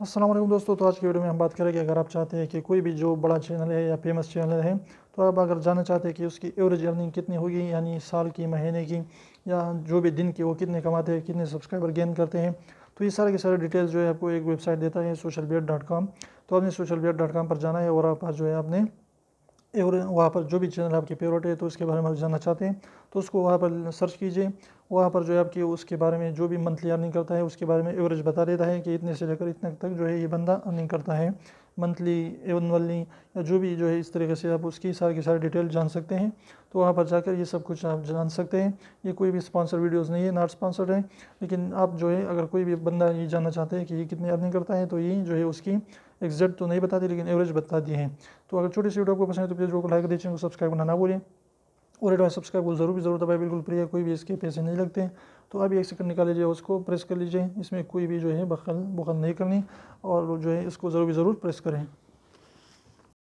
अस्सलाम वालेकुम दोस्तों। तो आज की वीडियो में हम बात करेंगे, अगर आप चाहते हैं कि कोई भी जो बड़ा चैनल है या फेमस चैनल है, तो आप अगर जानना चाहते हैं कि उसकी एवरेज अर्निंग कितनी होगी, यानी साल की, महीने की, या जो भी दिन की, वो कितने कमाते हैं, कितने सब्सक्राइबर गेन करते हैं, तो ये सारे के सारे डिटेल्स जो है आपको एक वेबसाइट देता है, socialbeard.com। तो आपने socialbeard.com पर जाना है और आप जो है आपने और वहाँ पर जो भी चैनल आपके फेवरेट है तो उसके बारे में आप जानना चाहते हैं तो उसको वहाँ पर सर्च कीजिए। वहाँ पर जो है आपकी उसके बारे में जो भी मंथली अर्निंग करता है उसके बारे में एवरेज बता देता है कि इतने से लेकर इतने तक जो है ये बंदा अर्निंग करता है, मंथली, एनुअली, या जो भी जो है, इस तरीके से आप उसकी सारी की सारी डिटेल जान सकते हैं। तो वहाँ पर जाकर ये सब कुछ आप जान सकते हैं। ये कोई भी स्पॉन्सर वीडियोज़ नहीं है, नॉट स्पॉन्सर्ड है, लेकिन आप जो है अगर कोई भी बंदा ये जानना चाहते हैं कि ये कितनी अर्निंग करता है तो ये जो है उसकी एग्जैक्ट तो नहीं बताती, लेकिन एवरेज बता दी है। तो अगर छोटी सी वीडियो आपको पसंद है तो प्लीज़ वीडियो को लाइक कर दीजिए, सब्सक्राइब करना ना भूलिए, और एडवाइस सब्सक्राइब को ज़रूर दबाए, बिल्कुल फ्री है, कोई भी इसके पैसे नहीं लगते। तो अभी 1 सेकंड निकाल लीजिए, उसको प्रेस कर लीजिए, इसमें कोई भी जो है बखल बुखल नहीं करनी, और जो है इसको ज़रूर प्रेस करें।